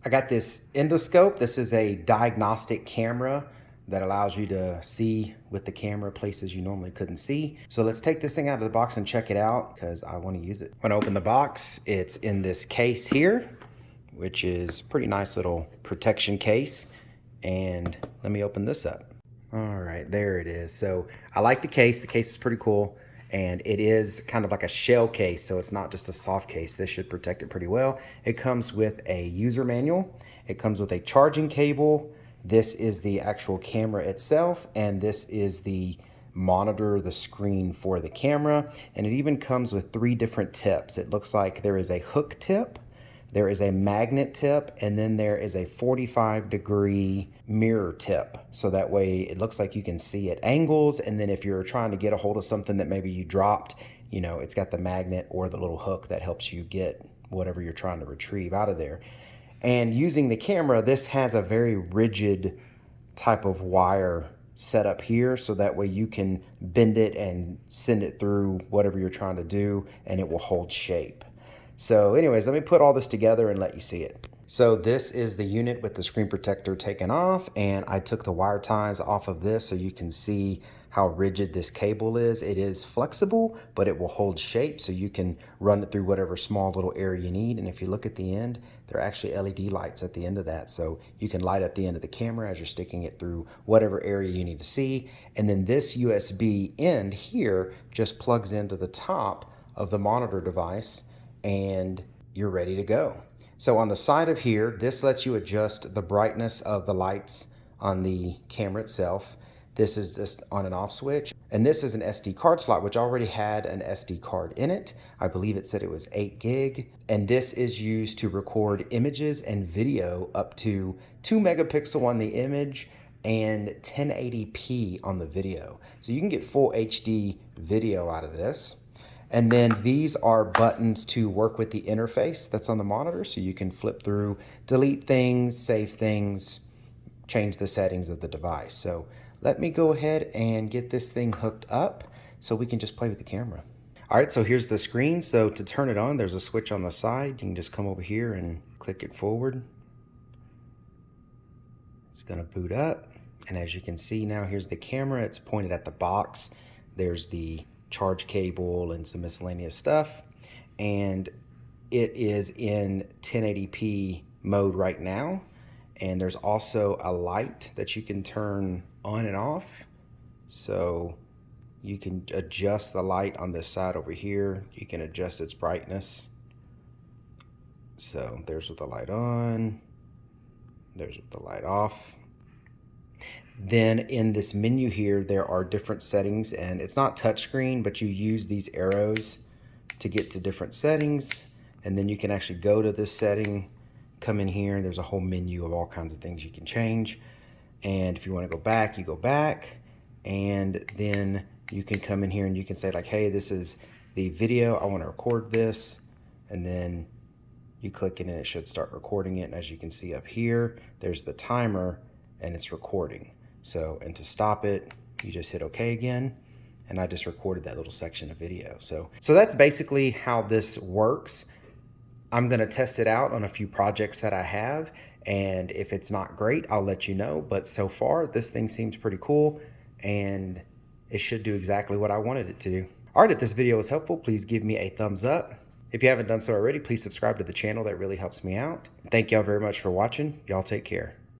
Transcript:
I got this endoscope. This is a diagnostic camera that allows you to see with the camera places you normally couldn't see. So let's take this thing out of the box and check it out because I want to use it. When I open the box, it's in this case here, which is a pretty nice little protection case. And let me open this up. All right, there it is. So I like the case. The case is pretty cool. And it is kind of like a shell case, so it's not just a soft case. This should protect it pretty well. It comes with a user manual. It comes with a charging cable. This is the actual camera itself, and this is the monitor, the screen for the camera. And it even comes with 3 different tips. It looks like there is a hook tip, there is a magnet tip, and then there is a 45-degree mirror tip. So that way it looks like you can see at angles. And then if you're trying to get a hold of something that maybe you dropped, you know, it's got the magnet or the little hook that helps you get whatever you're trying to retrieve out of there. And using the camera, this has a very rigid type of wire set up here, so that way you can bend it and send it through whatever you're trying to do and it will hold shape. So anyways, let me put all this together and let you see it. So this is the unit with the screen protector taken off, and I took the wire ties off of this so you can see how rigid this cable is. It is flexible, but it will hold shape, so you can run it through whatever small little area you need. And if you look at the end, there are actually LED lights at the end of that, so you can light up the end of the camera as you're sticking it through whatever area you need to see. And then this USB end here just plugs into the top of the monitor device, and you're ready to go. So on the side of here, this lets you adjust the brightness of the lights on the camera itself. This is just on and off switch. And this is an SD card slot, which already had an SD card in it. I believe it said it was 8 gig. And this is used to record images and video up to 2 megapixel on the image and 1080p on the video. So you can get full HD video out of this. And then these are buttons to work with the interface that's on the monitor, so you can flip through, delete things, save things, change the settings of the device. So let me go ahead and get this thing hooked up so we can just play with the camera. All right, so here's the screen. So to turn it on, there's a switch on the side. You can just come over here and click it forward. It's gonna boot up. And as you can see now, here's the camera. It's pointed at the box. There's the charge cable and some miscellaneous stuff, and it is in 1080p mode right now. And there's also a light that you can turn on and off, so you can adjust the light on this side over here. You can adjust its brightness. So there's with the light on, there's with the light off. Then in this menu here, there are different settings, and it's not touchscreen, but you use these arrows to get to different settings. And then you can actually go to this setting, come in here, and there's a whole menu of all kinds of things you can change. And if you want to go back, you go back, and then you can come in here and you can say like, hey, this is the video, I want to record this. And then you click it and it should start recording it. And as you can see up here, there's the timer and it's recording. So, and to stop it, you just hit OK again. And I just recorded that little section of video. So that's basically how this works. I'm going to test it out on a few projects that I have. And if it's not great, I'll let you know. But so far, this thing seems pretty cool. And it should do exactly what I wanted it to do. All right, if this video was helpful, please give me a thumbs up. If you haven't done so already, please subscribe to the channel. That really helps me out. Thank y'all very much for watching. Y'all take care.